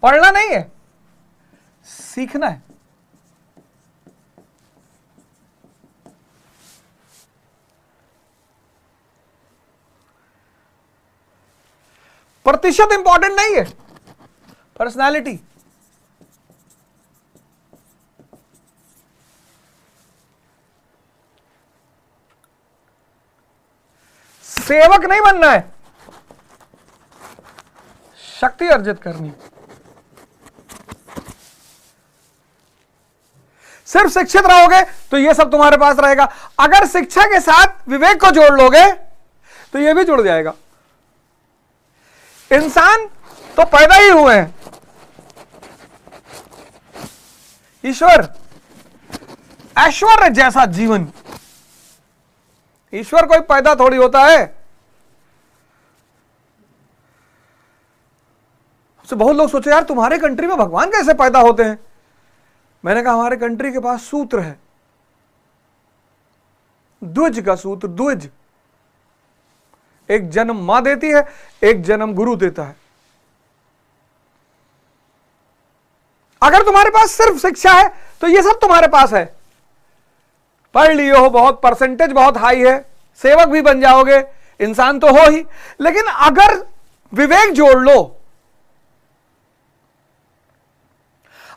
पढ़ना नहीं है, सीखना है। प्रतिशत इंपॉर्टेंट नहीं है, पर्सनालिटी। सेवक नहीं बनना है, शक्ति अर्जित करनी। सिर्फ शिक्षित रहोगे तो यह सब तुम्हारे पास रहेगा। अगर शिक्षा के साथ विवेक को जोड़ लोगे तो यह भी जुड़ जाएगा। इंसान तो पैदा ही हुए हैं, ईश्वर ऐश्वर्य जैसा जीवन। ईश्वर कोई पैदा थोड़ी होता है। तो बहुत लोग सोचे यार तुम्हारे कंट्री में भगवान कैसे पैदा होते हैं। मैंने कहा हमारे कंट्री के पास सूत्र है, द्विज का सूत्र। द्विज, एक जन्म मां देती है, एक जन्म गुरु देता है। अगर तुम्हारे पास सिर्फ शिक्षा है तो ये सब तुम्हारे पास है। पढ़ लिए हो, बहुत परसेंटेज बहुत हाई है, सेवक भी बन जाओगे, इंसान तो हो ही। लेकिन अगर विवेक जोड़ लो,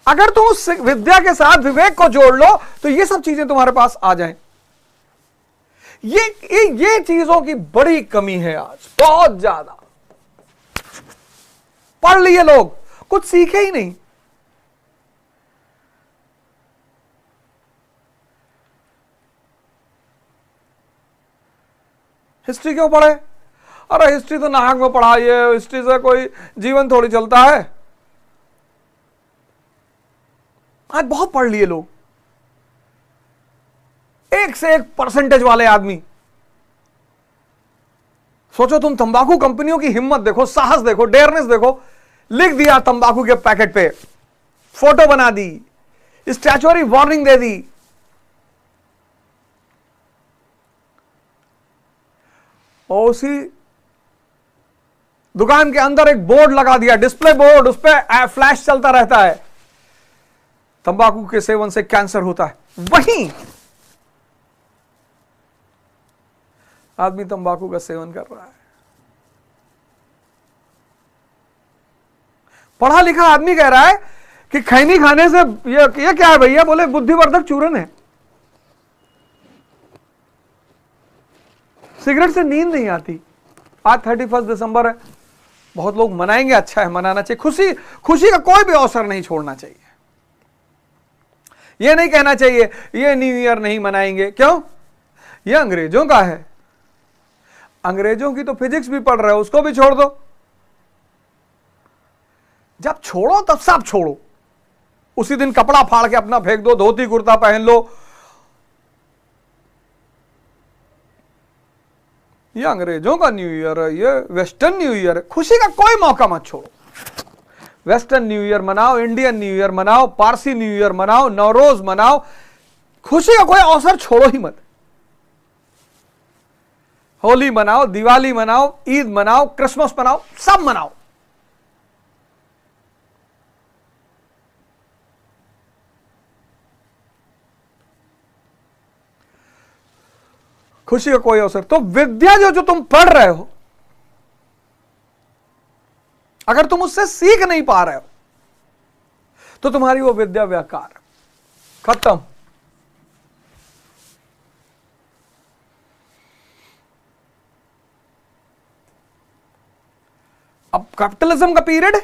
अगर तुम उस विद्या के साथ विवेक को जोड़ लो तो ये सब चीजें तुम्हारे पास आ जाएं। ये चीजों की बड़ी कमी है आज, बहुत ज्यादा। पढ़ लिए लोग, कुछ सीखे ही नहीं। हिस्ट्री क्यों पढ़े? अरे हिस्ट्री तो नाहक में पढ़ाई है, हिस्ट्री से कोई जीवन थोड़ी चलता है। आज बहुत पढ़ लिए लोग, एक से एक परसेंटेज वाले आदमी। सोचो तुम, तंबाकू कंपनियों की हिम्मत देखो, साहस देखो, डेयरनेस देखो। लिख दिया तंबाकू के पैकेट पे, फोटो बना दी, स्टैच्यूटरी वार्निंग दे दी। और उसी दुकान के अंदर एक बोर्ड लगा दिया, डिस्प्ले बोर्ड, उस पर फ्लैश चलता रहता है, तंबाकू के सेवन से कैंसर होता है। वहीं आदमी तंबाकू का सेवन कर रहा है। पढ़ा लिखा आदमी कह रहा है कि खैनी खाने से ये क्या है भैया? बोले बुद्धिवर्धक चूर्ण है। सिगरेट से नींद नहीं आती। आज 31 दिसंबर है, बहुत लोग मनाएंगे, अच्छा है, मनाना चाहिए। खुशी का कोई भी अवसर नहीं छोड़ना चाहिए। यह नहीं कहना चाहिए ये न्यू ईयर नहीं मनाएंगे, क्यों? यह अंग्रेजों का है। अंग्रेजों की तो फिजिक्स भी पढ़ रहे हो, उसको भी छोड़ दो। जब छोड़ो तब सब छोड़ो। उसी दिन कपड़ा फाड़ के अपना फेंक दो, धोती कुर्ता पहन लो। ये अंग्रेजों का न्यू ईयर है, ये वेस्टर्न न्यू ईयर है। खुशी का कोई मौका मत छोड़ो। वेस्टर्न न्यू ईयर मनाओ, इंडियन न्यू ईयर मनाओ, पारसी न्यू ईयर मनाओ, नवरोज मनाओ, खुशी का कोई अवसर छोड़ो ही मत। होली मनाओ, दिवाली मनाओ, ईद मनाओ, क्रिसमस मनाओ, सब मनाओ। खुशी का कोई अवसर। तो विद्या जो तुम पढ़ रहे हो, अगर तुम उससे सीख नहीं पा रहे हो तो तुम्हारी वो विद्या बेकार, खत्म। अब कैपिटलिज्म का पीरियड है,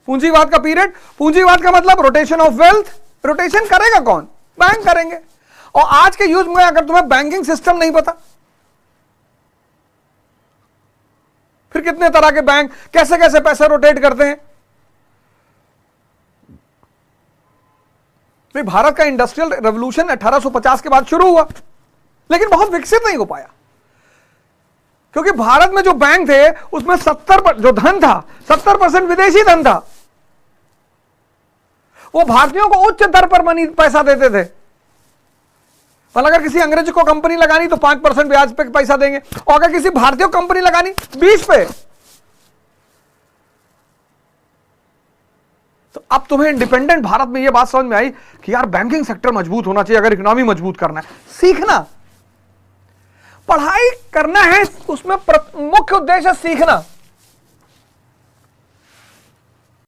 पूंजीवाद का पीरियड। पूंजीवाद का मतलब रोटेशन ऑफ वेल्थ। रोटेशन करेगा कौन? बैंक करेंगे। और आज के युग में अगर तुम्हें बैंकिंग सिस्टम नहीं पता, फिर कितने तरह के बैंक कैसे कैसे पैसे रोटेट करते हैं। भाई भारत का इंडस्ट्रियल रेवोल्यूशन 1850 के बाद शुरू हुआ, लेकिन बहुत विकसित नहीं हो पाया, क्योंकि भारत में जो बैंक थे उसमें 70% जो धन था, 70% विदेशी धन था। वो भारतीयों को उच्च दर पर पैसा देते थे। और अगर किसी अंग्रेज को कंपनी लगानी तो 5% ब्याज पे पैसा देंगे, और अगर किसी भारतीय को कंपनी लगानी 20 पे। तो अब तुम्हें इंडिपेंडेंट भारत में यह बात समझ में आई कि यार बैंकिंग सेक्टर मजबूत होना चाहिए, अगर इकोनॉमी मजबूत करना है। सीखना, पढ़ाई करना है, उसमें मुख्य उद्देश्य सीखना।